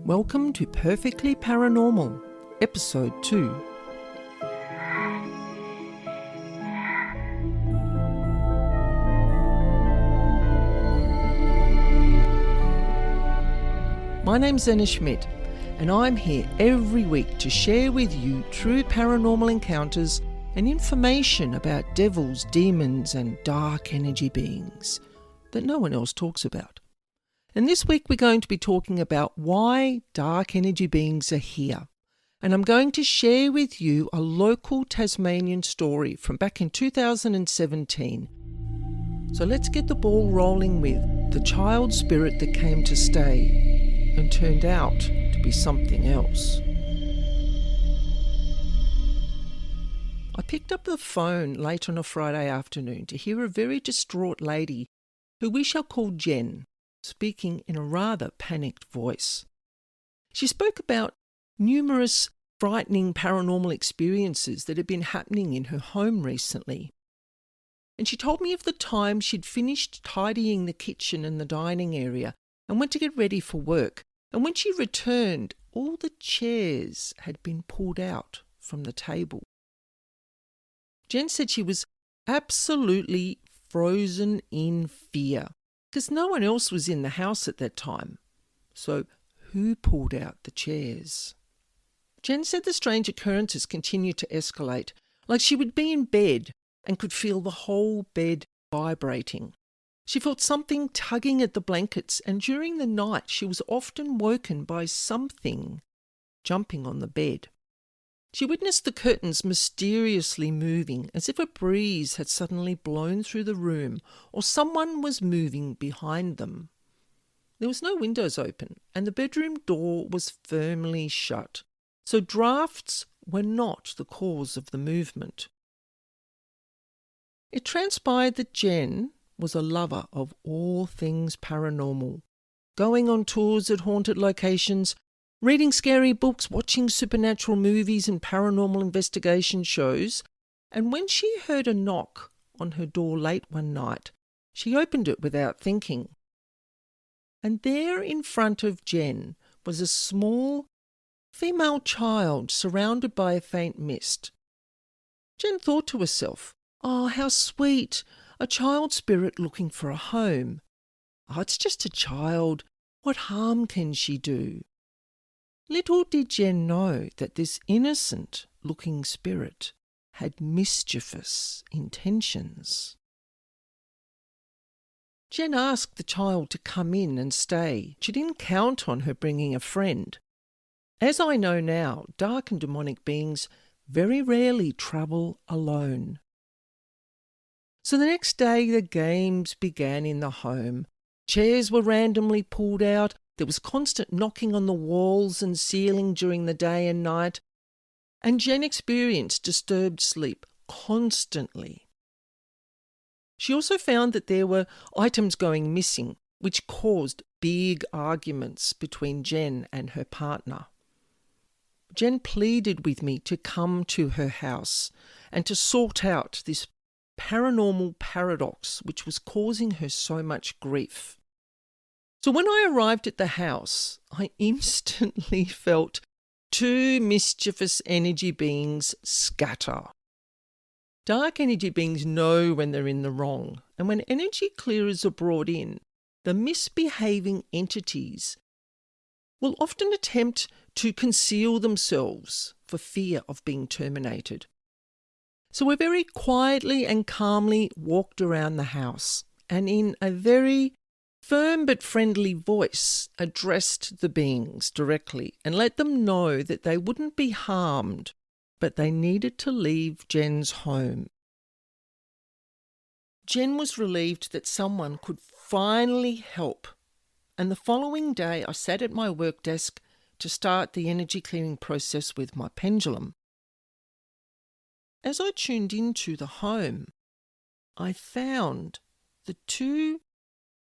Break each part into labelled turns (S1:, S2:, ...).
S1: Welcome to Perfectly Paranormal, Episode 2. My name's Annaschmidt, and I'm here every week to share with you true paranormal encounters and information about devils, demons, and dark energy beings that no one else talks about. And this week we're going to be talking about why dark energy beings are here. And I'm going to share with you a local Tasmanian story from back in 2017. So let's get the ball rolling with the child spirit that came to stay and turned out to be something else. I picked up the phone late on a Friday afternoon to hear a very distraught lady who we shall call Jen, speaking in a rather panicked voice. She spoke about numerous frightening paranormal experiences that had been happening in her home recently. And she told me of the time she'd finished tidying the kitchen and the dining area and went to get ready for work. And when she returned, all the chairs had been pulled out from the table. Jen said she was absolutely frozen in fear, because no one else was in the house at that time. So who pulled out the chairs? Jen said the strange occurrences continued to escalate, like she would be in bed and could feel the whole bed vibrating. She felt something tugging at the blankets, and during the night she was often woken by something jumping on the bed. She witnessed the curtains mysteriously moving, as if a breeze had suddenly blown through the room or someone was moving behind them. There was no windows open, and the bedroom door was firmly shut, so drafts were not the cause of the movement. It transpired that Jen was a lover of all things paranormal, going on tours at haunted locations, reading scary books, watching supernatural movies and paranormal investigation shows, and when she heard a knock on her door late one night, she opened it without thinking. And there in front of Jen was a small female child surrounded by a faint mist. Jen thought to herself, "Oh, how sweet, a child spirit looking for a home. Oh, it's just a child. What harm can she do?" Little did Jen know that this innocent-looking spirit had mischievous intentions. Jen asked the child to come in and stay. She didn't count on her bringing a friend. As I know now, dark and demonic beings very rarely travel alone. So the next day the games began in the home. Chairs were randomly pulled out. There was constant knocking on the walls and ceiling during the day and night, and Jen experienced disturbed sleep constantly. She also found that there were items going missing, which caused big arguments between Jen and her partner. Jen pleaded with me to come to her house and to sort out this paranormal paradox which was causing her so much grief. So when I arrived at the house, I instantly felt two mischievous energy beings scatter. Dark energy beings know when they're in the wrong, and when energy clearers are brought in, the misbehaving entities will often attempt to conceal themselves for fear of being terminated. So we very quietly and calmly walked around the house, and in a very firm but friendly voice addressed the beings directly and let them know that they wouldn't be harmed, but they needed to leave Jen's home. Jen was relieved that someone could finally help, and the following day I sat at my work desk to start the energy clearing process with my pendulum. As I tuned into the home, I found the two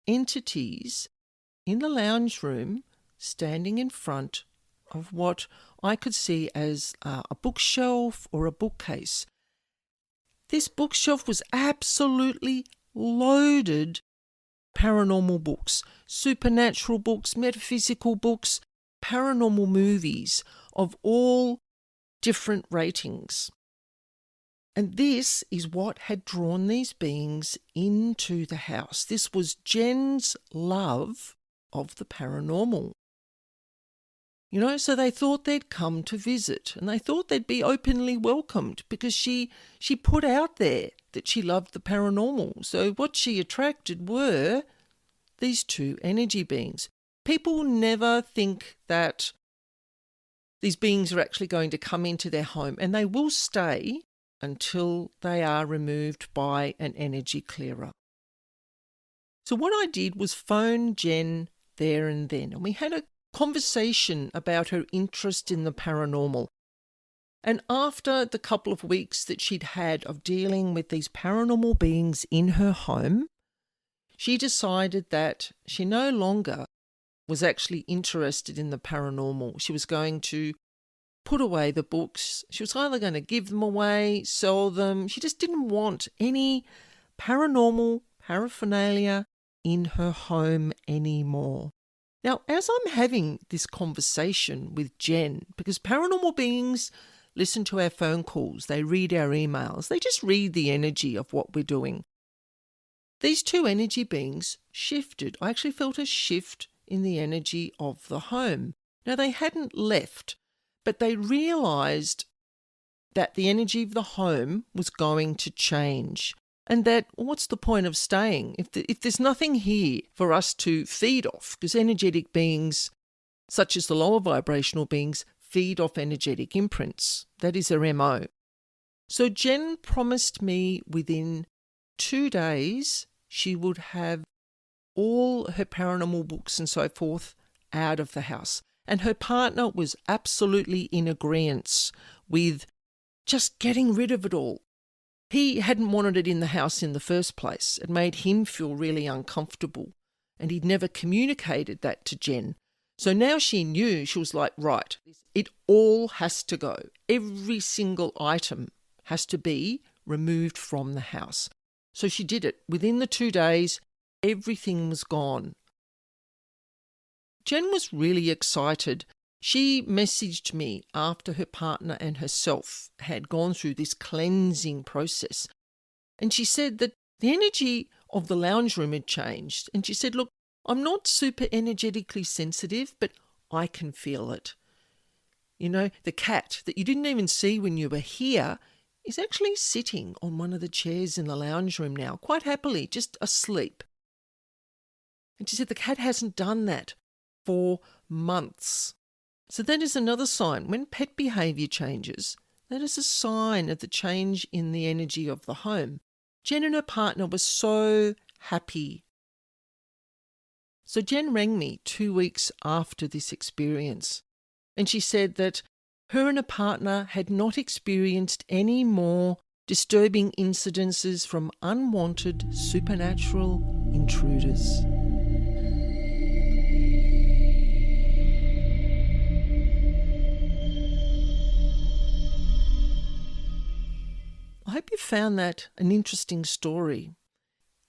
S1: entities in the lounge room standing in front of what I could see as a bookshelf or a bookcase. This bookshelf was absolutely loaded paranormal books, supernatural books, metaphysical books, paranormal movies of all different ratings. And this is what had drawn these beings into the house. This was Jen's love of the paranormal. So they thought they'd come to visit, and they thought they'd be openly welcomed because she put out there that she loved the paranormal. So what she attracted were these two energy beings. People never think that these beings are actually going to come into their home, and they will stay until they are removed by an energy clearer. So what I did was phone Jen there and then, and we had a conversation about her interest in the paranormal. And after the couple of weeks that she'd had of dealing with these paranormal beings in her home, she decided that she no longer was actually interested in the paranormal. She was going to put away the books. She was either going to give them away, sell them. She just didn't want any paranormal paraphernalia in her home anymore. Now, as I'm having this conversation with Jen, because paranormal beings listen to our phone calls, they read our emails, they just read the energy of what we're doing. These two energy beings shifted. I actually felt a shift in the energy of the home. Now, they hadn't left, but they realised that the energy of the home was going to change. And that, what's the point of staying if there's nothing here for us to feed off? Because energetic beings, such as the lower vibrational beings, feed off energetic imprints. That is their MO. So Jen promised me within 2 days she would have all her paranormal books and so forth out of the house. And her partner was absolutely in agreement with just getting rid of it all. He hadn't wanted it in the house in the first place. It made him feel really uncomfortable, and he'd never communicated that to Jen. So now she knew. She was like, right, it all has to go. Every single item has to be removed from the house. So she did it. Within the 2 days, everything was gone. Jen was really excited. She messaged me after her partner and herself had gone through this cleansing process. And she said that the energy of the lounge room had changed. And she said, look, I'm not super energetically sensitive, but I can feel it. The cat that you didn't even see when you were here is actually sitting on one of the chairs in the lounge room now, quite happily, just asleep. And she said the cat hasn't done that for months. So that is another sign. When pet behaviour changes, that is a sign of the change in the energy of the home. Jen and her partner were so happy. So Jen rang me 2 weeks after this experience, and she said that her and her partner had not experienced any more disturbing incidences from unwanted supernatural intruders. I hope you found that an interesting story.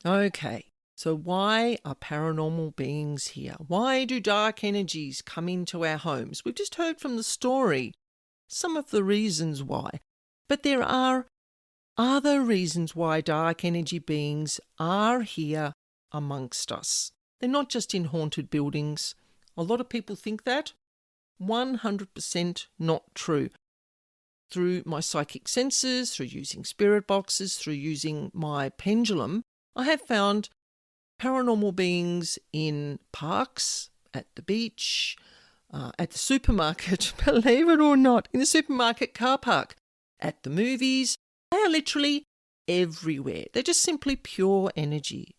S1: Okay, so why are paranormal beings here? Why do dark energies come into our homes? We've just heard from the story some of the reasons why, but there are other reasons why dark energy beings are here amongst us. They're not just in haunted buildings. A lot of people think that. 100% not true. Through my psychic senses, through using spirit boxes, through using my pendulum, I have found paranormal beings in parks, at the beach, at the supermarket, believe it or not, in the supermarket car park, at the movies. They are literally everywhere. They're just simply pure energy,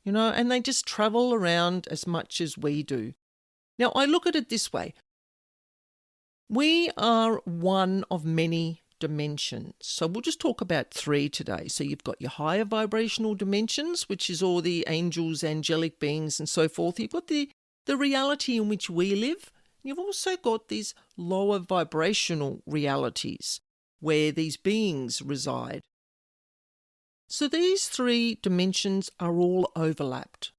S1: and they just travel around as much as we do. Now, I look at it this way. We are one of many dimensions. So we'll just talk about 3 today. So you've got your higher vibrational dimensions, which is all the angels, angelic beings and so forth. You've got the reality in which we live. You've also got these lower vibrational realities where these beings reside. So these 3 dimensions are all overlapped.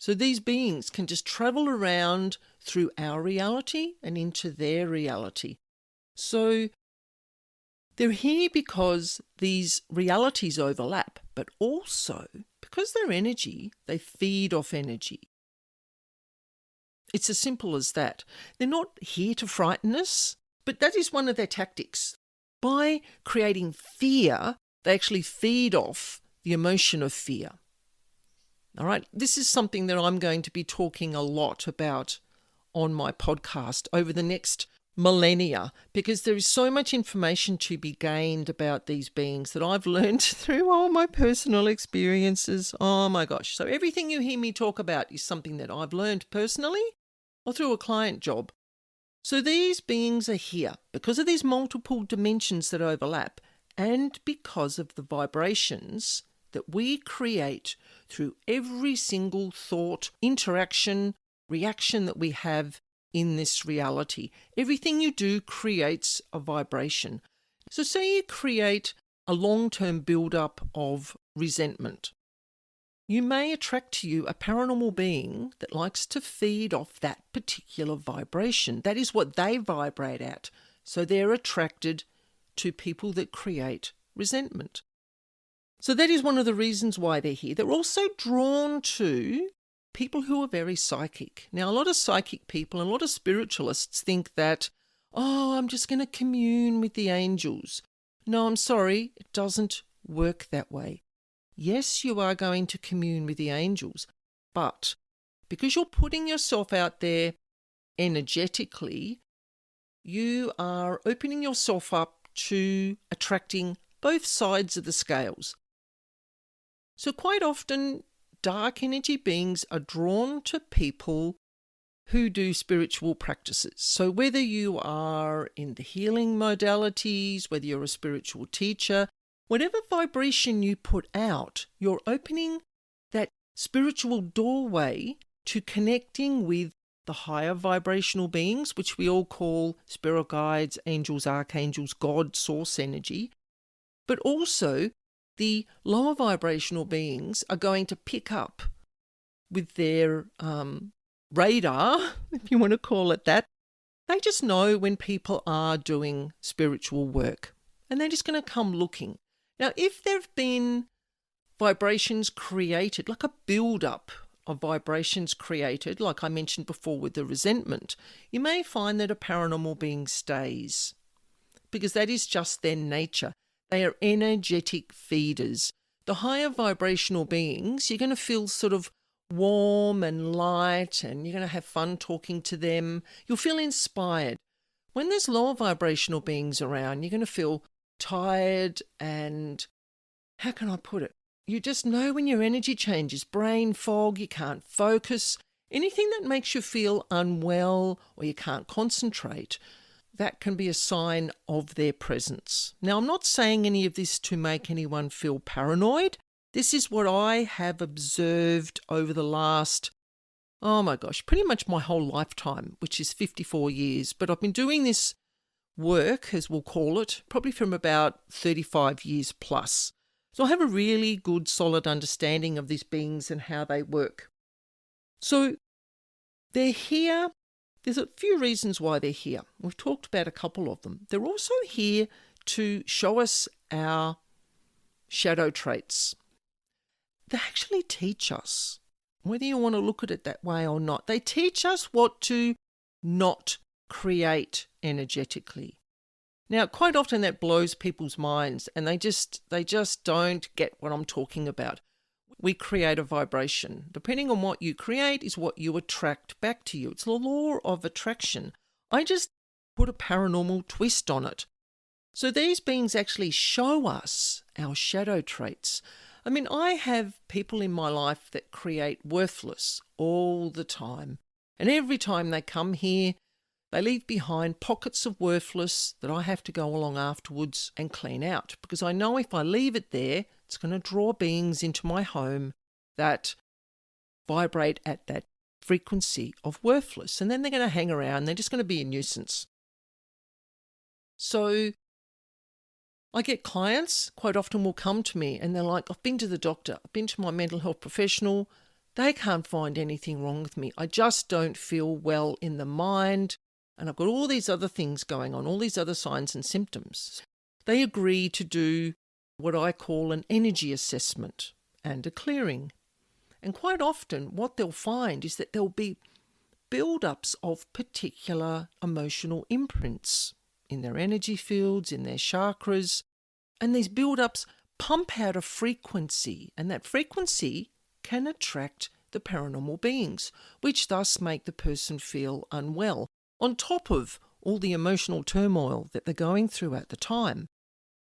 S1: So these beings can just travel around through our reality and into their reality. So they're here because these realities overlap, but also because they're energy, they feed off energy. It's as simple as that. They're not here to frighten us, but that is one of their tactics. By creating fear, they actually feed off the emotion of fear. All right, this is something that I'm going to be talking a lot about on my podcast over the next millennia, because there is so much information to be gained about these beings that I've learned through all my personal experiences. Oh my gosh. So everything you hear me talk about is something that I've learned personally or through a client job. So these beings are here because of these multiple dimensions that overlap and because of the vibrations that we create through every single thought, interaction, reaction that we have in this reality. Everything you do creates a vibration. So say you create a long-term build-up of resentment. You may attract to you a paranormal being that likes to feed off that particular vibration. That is what they vibrate at. So they're attracted to people that create resentment. So that is one of the reasons why they're here. They're also drawn to people who are very psychic. Now, a lot of psychic people and a lot of spiritualists think that, oh, I'm just going to commune with the angels. No, I'm sorry, it doesn't work that way. Yes, you are going to commune with the angels, but because you're putting yourself out there energetically, you are opening yourself up to attracting both sides of the scales. So quite often, dark energy beings are drawn to people who do spiritual practices. So whether you are in the healing modalities, whether you're a spiritual teacher, whatever vibration you put out, you're opening that spiritual doorway to connecting with the higher vibrational beings, which we all call spirit guides, angels, archangels, God, source energy, but also the lower vibrational beings are going to pick up with their radar, if you want to call it that. They just know when people are doing spiritual work and they're just going to come looking. Now, if there have been vibrations created, like a build-up of vibrations created, like I mentioned before with the resentment, you may find that a paranormal being stays because that is just their nature. They are energetic feeders. The higher vibrational beings, you're going to feel sort of warm and light, and you're going to have fun talking to them. You'll feel inspired. When there's lower vibrational beings around, you're going to feel tired and, how can I put it? You just know when your energy changes, brain fog, you can't focus, anything that makes you feel unwell or you can't concentrate. That can be a sign of their presence. Now, I'm not saying any of this to make anyone feel paranoid. This is what I have observed over the last, oh my gosh, pretty much my whole lifetime, which is 54 years. But I've been doing this work, as we'll call it, probably from about 35 years plus. So I have a really good, solid understanding of these beings and how they work. So they're here. There's a few reasons why they're here. We've talked about a couple of them. They're also here to show us our shadow traits. They actually teach us, whether you want to look at it that way or not. They teach us what to not create energetically. Now, quite often that blows people's minds and they just don't get what I'm talking about. We create a vibration. Depending on what you create is what you attract back to you. It's the law of attraction. I just put a paranormal twist on it. So these beings actually show us our shadow traits. I mean, I have people in my life that create worthless all the time. And every time they come here, they leave behind pockets of worthless that I have to go along afterwards and clean out. Because I know if I leave it there, it's going to draw beings into my home that vibrate at that frequency of worthless. And then they're going to hang around. They're just going to be a nuisance. So I get clients quite often will come to me and they're like, I've been to the doctor. I've been to my mental health professional. They can't find anything wrong with me. I just don't feel well in the mind, and I've got all these other things going on, all these other signs and symptoms. They agree to do what I call an energy assessment and a clearing. And quite often what they'll find is that there'll be build-ups of particular emotional imprints in their energy fields, in their chakras, and these build-ups pump out a frequency, and that frequency can attract the paranormal beings, which thus make the person feel unwell, on top of all the emotional turmoil that they're going through at the time.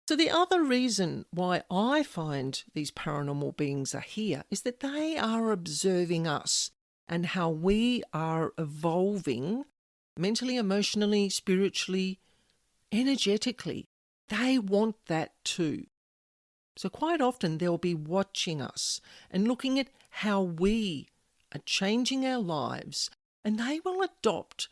S1: So the other reason why I find these paranormal beings are here is that they are observing us and how we are evolving mentally, emotionally, spiritually, energetically. They want that too. So quite often they'll be watching us and looking at how we are changing our lives, and they will adopt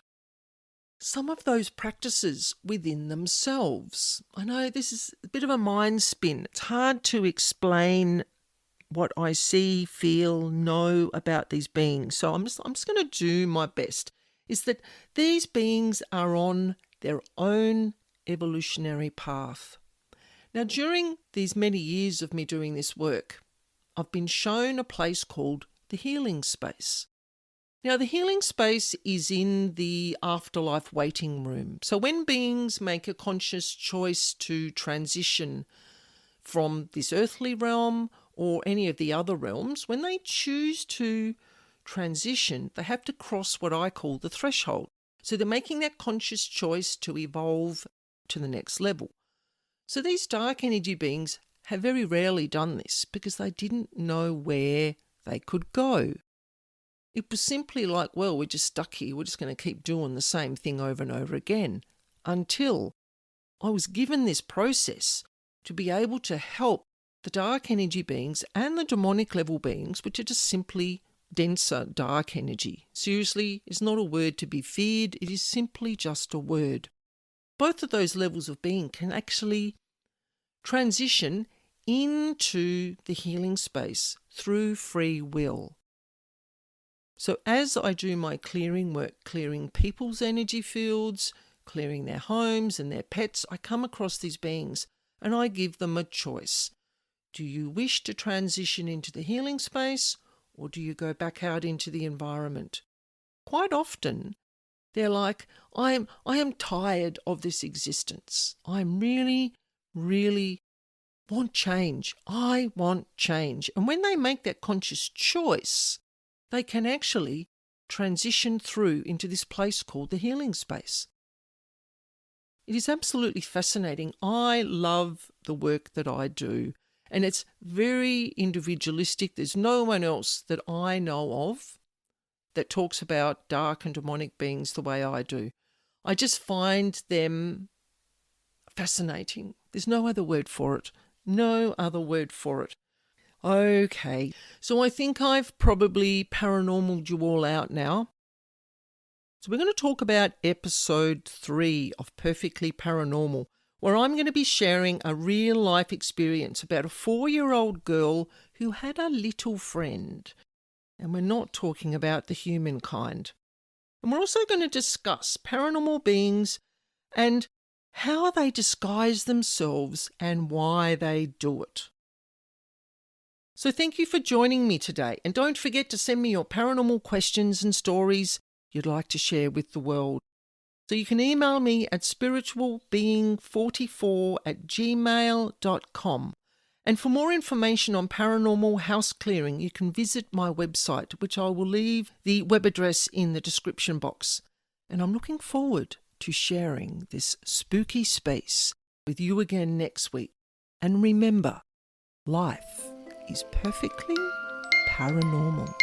S1: some of those practices within themselves. I know this is a bit of a mind spin. It's hard to explain what I see, feel, know about these beings. So I'm just going to do my best. Is that these beings are on their own evolutionary path. Now, during these many years of me doing this work, I've been shown a place called the healing space. Now, the healing space is in the afterlife waiting room. So when beings make a conscious choice to transition from this earthly realm or any of the other realms, when they choose to transition, they have to cross what I call the threshold. So they're making that conscious choice to evolve to the next level. So these dark energy beings have very rarely done this because they didn't know where they could go. It was simply like, well, we're just stuck here. We're just going to keep doing the same thing over and over again, until I was given this process to be able to help the dark energy beings and the demonic level beings, which are just simply denser dark energy. Seriously, it's not a word to be feared. It is simply just a word. Both of those levels of being can actually transition into the healing space through free will. So as I do my clearing work, clearing people's energy fields, clearing their homes and their pets, I come across these beings and I give them a choice. Do you wish to transition into the healing space, or do you go back out into the environment? Quite often, they're like, I am tired of this existence. I really want change. I want change. And when they make that conscious choice, they can actually transition through into this place called the healing space. It is absolutely fascinating. I love the work that I do, and it's very individualistic. There's no one else that I know of that talks about dark and demonic beings the way I do. I just find them fascinating. There's no other word for it. No other word for it. Okay, so I think I've probably paranormaled you all out now. So we're going to talk about episode 3 of Perfectly Paranormal, where I'm going to be sharing a real life experience about a 4-year-old girl who had a little friend. And we're not talking about the human kind. And we're also going to discuss paranormal beings and how they disguise themselves and why they do it. So thank you for joining me today. And don't forget to send me your paranormal questions and stories you'd like to share with the world. So you can email me at spiritualbeing44@gmail.com. And for more information on paranormal house clearing, you can visit my website, which I will leave the web address in the description box. And I'm looking forward to sharing this spooky space with you again next week. And remember, life is perfectly paranormal.